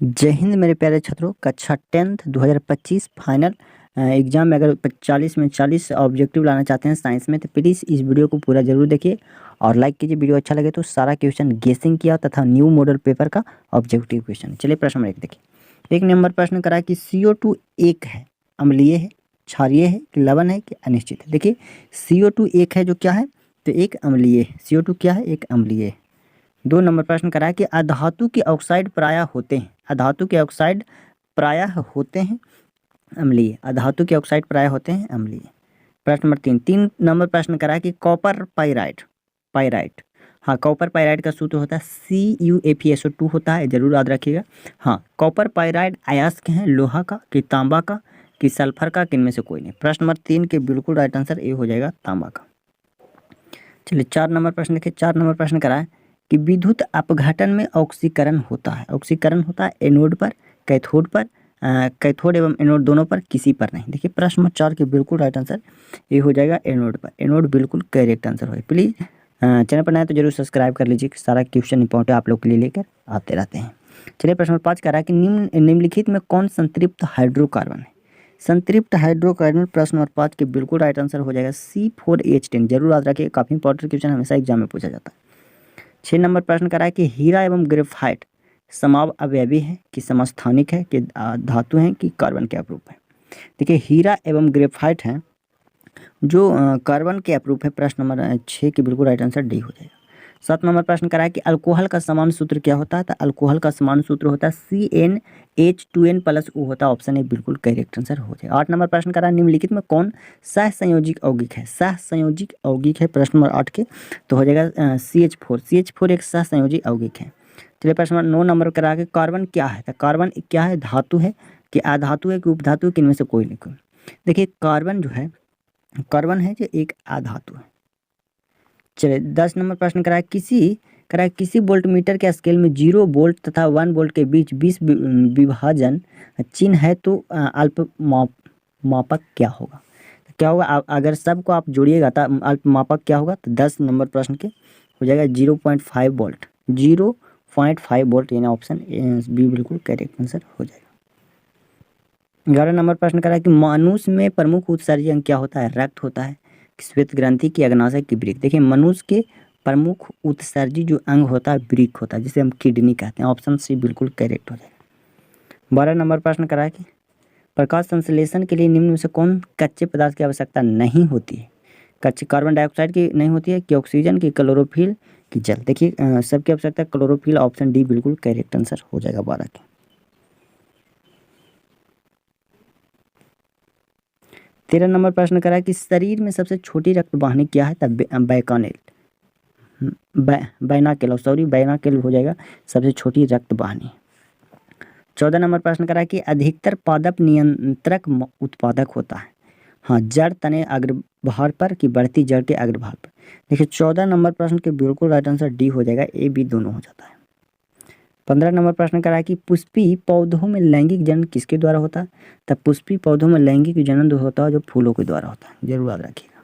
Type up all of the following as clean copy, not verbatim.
जय हिंद मेरे प्यारे छात्रों। कक्षा 10th 2025 फाइनल एग्जाम में अगर 40 में 40 ऑब्जेक्टिव लाना चाहते हैं साइंस में, तो प्लीज़ इस वीडियो को पूरा जरूर देखिए और लाइक कीजिए। वीडियो अच्छा लगे तो सारा क्वेश्चन गेसिंग किया तथा न्यू मॉडल पेपर का ऑब्जेक्टिव क्वेश्चन। चलिए प्रश्न नंबर 1 देखिए। 1 नंबर प्रश्न करा कि CO2 एक है, अम्लीय है, क्षारीय है, कि लवण है, कि अनिश्चित है। देखिए CO2 एक है जो क्या है, तो एक अम्लीय है। CO2 क्या है, एक अम्लीय है। 2 नंबर प्रश्न करा है कि अधातु के ऑक्साइड प्रायः होते हैं, अधातु के ऑक्साइड प्रायः होते हैं अम्लीय, अधातु के ऑक्साइड प्रायः होते हैं अम्लीय। प्रश्न नंबर 3 नंबर प्रश्न करा है कि कॉपर पाइराइड, पाइराइड, हाँ कॉपर पाइराइड का सूत्र होता है CuFeSO2 होता है, जरूर याद रखिएगा। हाँ कॉपर पाइराइड अयस्क हैं, लोहा का, कि तांबा का, कि सल्फर का, कि इनमें से कोई नहीं। प्रश्न नंबर 3 के बिल्कुल राइट आंसर ए हो जाएगा, तांबा का। चलिए 4 नंबर प्रश्न देखिए। 4 नंबर प्रश्न करा है कि विद्युत अपघटन में ऑक्सीकरण होता है, ऑक्सीकरण होता है एनोड पर, कैथोड पर, कैथोड एवं एनोड दोनों पर, किसी पर नहीं। देखिए प्रश्न नंबर 4 के बिल्कुल राइट आंसर ये हो जाएगा एनोड पर, एनोड बिल्कुल करेक्ट आंसर हो। प्लीज़ चैनल पर नए तो जरूर सब्सक्राइब कर लीजिए, सारा क्वेश्चन इंपॉर्टेंट आप लोग के लिए लेकर आते रहते हैं। चलिए प्रश्न नंबर 5 कह रहा है कि निम्नलिखित में कौन संतृप्त हाइड्रोकार्बन है। संतृप्त हाइड्रोकार्बन प्रश्न नंबर 5 के बिल्कुल राइट आंसर हो जाएगा C4H10, जरूर याद रखिए, काफ़ी इंपॉर्टेंट क्वेश्चन हमेशा एग्जाम में पूछा जाता है। 6 नंबर प्रश्न करा है कि हीरा एवं ग्रेफाइट समाव अवयवी है, कि समस्थानिक है, कि धातु है, कि कार्बन के अपरूप है। देखिए हीरा एवं ग्रेफाइट है जो कार्बन के अपरूप है। प्रश्न नंबर 6 के बिल्कुल राइट आंसर डी हो जाएगा। 7 नंबर प्रश्न करा है कि अल्कोहल का समान सूत्र क्या होता है, तो अल्कोहल का समान सूत्र होता है CnH2n+O होता है। ऑप्शन ए बिल्कुल करेक्ट आंसर हो जाएगा। 8 नंबर प्रश्न करा है निम्नलिखित में कौन सहसंयोजिक यौगिक है, सहसंयोजिक यौगिक है प्रश्न नंबर 8 के, तो हो जाएगा CH4, CH4 एक सहसंयोजिक यौगिक है। चलिए प्रश्न नंबर 9 नंबर करा के कार्बन क्या है, तो कार्बन क्या है, धातु है, कि अधातु है, कि उपधातु है, कि इनमें से कोई नहीं कोई। देखिए कार्बन जो है, कार्बन है जो एक अधातु है। चलिए 10 नंबर प्रश्न करा है किसी वोल्ट मीटर के स्केल में 0 वोल्ट तथा 1 वोल्ट के बीच 20 विभाजन चिन्ह है, तो अल्प मापक क्या होगा। तो क्या होगा, अगर सबको आप जोड़िएगा तो अल्प मापक क्या होगा, तो 10 नंबर प्रश्न के हो जाएगा 0.5 वोल्ट, 0.5 वोल्ट, यानी ऑप्शन बी बिल्कुल करेक्ट आंसर हो जाएगा। 11 नंबर प्रश्न करा है कि मनुष्य में प्रमुख उत्सर्जन अंग क्या होता है, रक्त होता है, श्वेत ग्रंथि, की अग्नाशय, की वृक्क। देखिए मनुष्य के प्रमुख उत्सर्जी जो अंग होता है वृक्क होता है, जिसे हम किडनी कहते हैं। ऑप्शन सी बिल्कुल करेक्ट हो जाएगा। 12 नंबर प्रश्न करा है कि प्रकाश संश्लेषण के लिए निम्न में से कौन कच्चे पदार्थ की आवश्यकता नहीं होती है। कच्चे कार्बन डाइऑक्साइड की नहीं होती है, कि ऑक्सीजन, की क्लोरोफिल, की जल। देखिए सबकी आवश्यकता क्लोरोफिल, ऑप्शन डी बिल्कुल करेक्ट आंसर हो जाएगा 12 के। 13 नंबर प्रश्न करा है कि शरीर में सबसे छोटी रक्त वाहिनी क्या है, तब बैकानेल, बैनाकेल, सॉरी बैनाकेल हो जाएगा सबसे छोटी रक्त वाहिनी। 14 नंबर प्रश्न करा है कि अधिकतर पादप नियंत्रक उत्पादक होता है, हाँ जड़ तने अग्रभाग पर, कि बढ़ती जड़ के अग्रभाग पर। देखिए 14 नंबर प्रश्न के बिल्कुल राइट आंसर डी हो जाएगा, ए बी दोनों हो जाता है। 15 नंबर प्रश्न करा है कि पुष्पी पौधों में लैंगिक जनन किसके द्वारा होता है, तब पुष्पी पौधों में लैंगिक जनन जो होता है जो फूलों के द्वारा होता है, जरूर याद रखिएगा।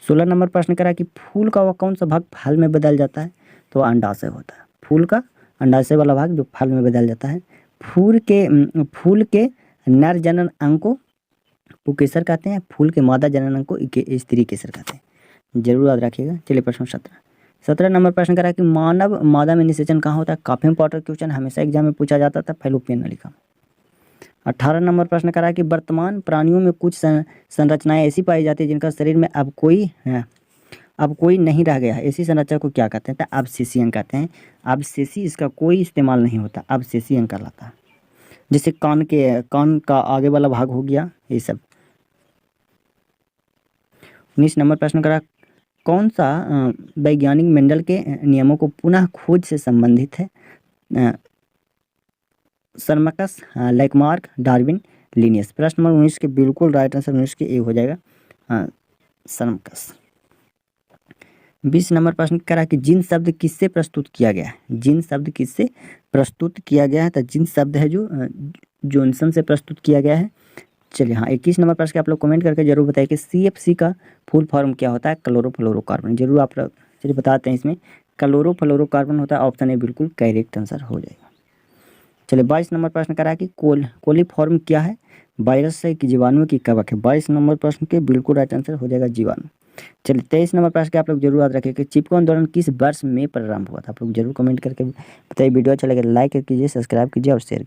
16 नंबर प्रश्न करा है कि फूल का वह कौन सा भाग फल में बदल जाता है, तो अंडाशय होता है। फूल का अंडाशय वाला भाग जो फल में बदल जाता है। फूल के नर जनन अंग को पुंकेसर कहते हैं, फूल के मादा जनन अंग को स्त्री केसर कहते हैं, जरूर याद रखिएगा। चलिए प्रश्न 17 नंबर प्रश्न करा कि मानव मादा में निषेचन कहाँ होता है। काफी इंपॉर्टेंट क्वेश्चन हमेशा एग्जाम में पूछा जाता था, फैलोपियन नलिका में। 18 नंबर प्रश्न करा कि वर्तमान प्राणियों में कुछ संरचनाएं ऐसी पाई जाती है जिनका शरीर में अब कोई नहीं रह गया है, ऐसी संरचना को क्या कहते हैं, तो अवशेषी अंग कहते हैं। अवशेषी इसका कोई इस्तेमाल नहीं होता, अवशेषी अंग कहलाता है। जैसे कान का आगे वाला भाग हो गया, ये सब। 19 नंबर प्रश्न करा कौन सा वैज्ञानिक मेंडल के नियमों को पुनः खोज से संबंधित है, सरमकस, लैकमार्क, डार्विन, लिनियस। प्रश्न नंबर 19 के बिल्कुल राइट आंसर 19 के ए हो जाएगा, सरमकस। 20 नंबर प्रश्न करा कि जिन शब्द किससे प्रस्तुत किया गया है, जिन शब्द किससे प्रस्तुत किया गया है, तो जिन शब्द है जो जॉनसन से प्रस्तुत किया गया है। चलिए हाँ 21 नंबर प्रश्न के आप लोग कमेंट करके जरूर बताइए कि CFC का फुल फॉर्म क्या होता है, क्लोरोफ्लोरोकार्बन। जरूर आप लोग चलिए बताते हैं, इसमें क्लोरोफ्लोरोकार्बन होता है, ऑप्शन ए बिल्कुल करेक्ट आंसर हो जाएगा। चलिए 22 नंबर प्रश्न करा कि कोलीफॉर्म क्या है, वायरस है कि जीवाणु की कवक है। 22 नंबर प्रश्न के बिल्कुल राइट आंसर हो जाएगा जीवाणु। चलिए 23 नंबर प्रश्न के आप लोग जरूर याद रखें कि चिपको आंदोलन किस वर्ष में प्रारंभ हुआ था। आप लोग जरूर कमेंट करके बताइए। वीडियो अच्छा लगे लाइक कीजिए, सब्सक्राइब कीजिए और शेयर